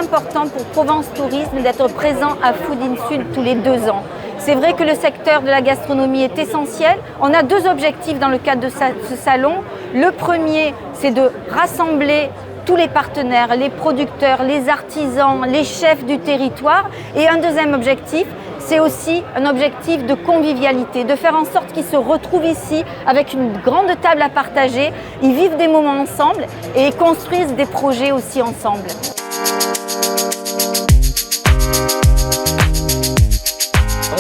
important pour Provence Tourisme d'être présent à Food in Sud tous les 2 ans. C'est vrai que le secteur de la gastronomie est essentiel. On a 2 objectifs dans le cadre de ce salon. Le premier, c'est de rassembler tous les partenaires, les producteurs, les artisans, les chefs du territoire. Et un deuxième objectif, c'est aussi un objectif de convivialité, de faire en sorte qu'ils se retrouvent ici avec une grande table à partager, ils vivent des moments ensemble et ils construisent des projets aussi ensemble.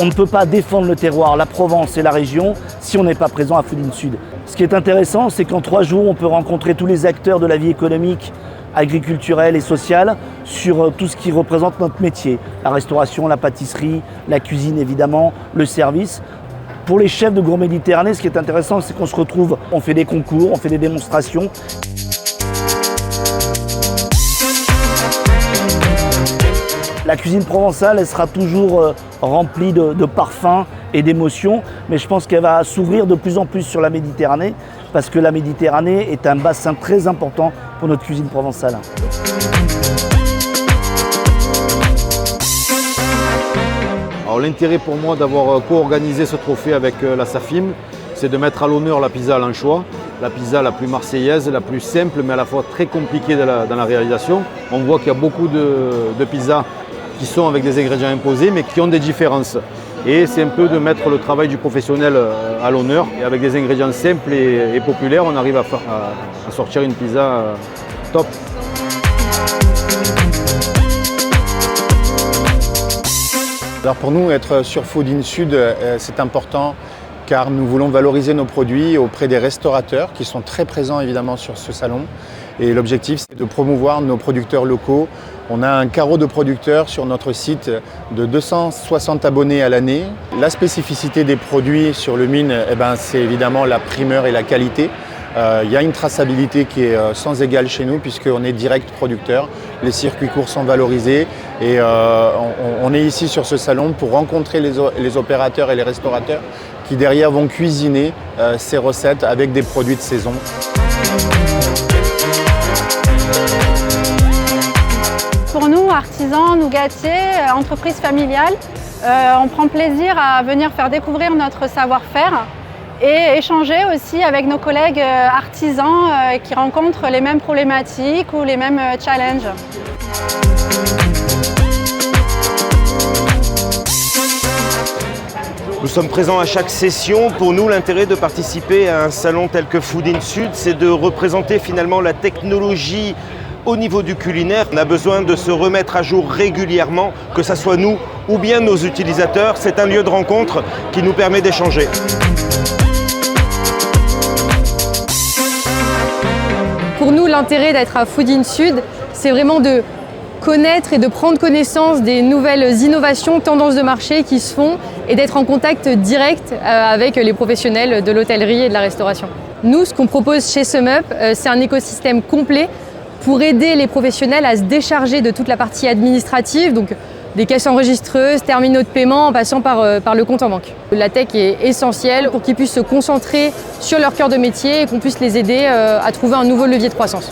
On ne peut pas défendre le terroir, la Provence et la région si on n'est pas présent à Food in Sud. Ce qui est intéressant, c'est qu'en 3 jours, on peut rencontrer tous les acteurs de la vie économique, agriculturelle et sociale sur tout ce qui représente notre métier. La restauration, la pâtisserie, la cuisine évidemment, le service. Pour les chefs de Gourmet Méditerranée, ce qui est intéressant, c'est qu'on se retrouve, on fait des concours, on fait des démonstrations. La cuisine provençale, elle sera toujours remplie de parfums et d'émotions, mais je pense qu'elle va s'ouvrir de plus en plus sur la Méditerranée, parce que la Méditerranée est un bassin très important pour notre cuisine provençale. Alors l'intérêt pour moi d'avoir co-organisé ce trophée avec la SAFIM, c'est de mettre à l'honneur la pizza à l'anchois, la pizza la plus marseillaise, la plus simple, mais à la fois très compliquée dans la réalisation. On voit qu'il y a beaucoup de pizzas qui sont avec des ingrédients imposés, mais qui ont des différences. Et c'est un peu de mettre le travail du professionnel à l'honneur. Et avec des ingrédients simples et populaires, on arrive à sortir une pizza top. Alors pour nous, être sur Food in Sud, c'est important car nous voulons valoriser nos produits auprès des restaurateurs qui sont très présents évidemment sur ce salon. Et l'objectif, c'est de promouvoir nos producteurs locaux. On a un carreau de producteurs sur notre site de 260 abonnés à l'année. La spécificité des produits sur le mine, c'est évidemment la primeur et la qualité. Il y a une traçabilité qui est sans égale chez nous puisqu'on est direct producteur. Les circuits courts sont valorisés et on est ici sur ce salon pour rencontrer les opérateurs et les restaurateurs qui derrière vont cuisiner ces recettes avec des produits de saison. Pour nous, artisans, nougatiers, entreprises familiales, on prend plaisir à venir faire découvrir notre savoir-faire et échanger aussi avec nos collègues artisans qui rencontrent les mêmes problématiques ou les mêmes challenges. Nous sommes présents à chaque session. Pour nous, l'intérêt de participer à un salon tel que Food in Sud, c'est de représenter finalement la technologie au niveau du culinaire. On a besoin de se remettre à jour régulièrement, que ce soit nous ou bien nos utilisateurs. C'est un lieu de rencontre qui nous permet d'échanger. Pour nous, l'intérêt d'être à Food in Sud, c'est vraiment de connaître et de prendre connaissance des nouvelles innovations, tendances de marché qui se font et d'être en contact direct avec les professionnels de l'hôtellerie et de la restauration. Nous, ce qu'on propose chez SumUp, c'est un écosystème complet pour aider les professionnels à se décharger de toute la partie administrative, donc des caisses enregistreuses, terminaux de paiement, en passant par le compte en banque. La tech est essentielle pour qu'ils puissent se concentrer sur leur cœur de métier et qu'on puisse les aider à trouver un nouveau levier de croissance.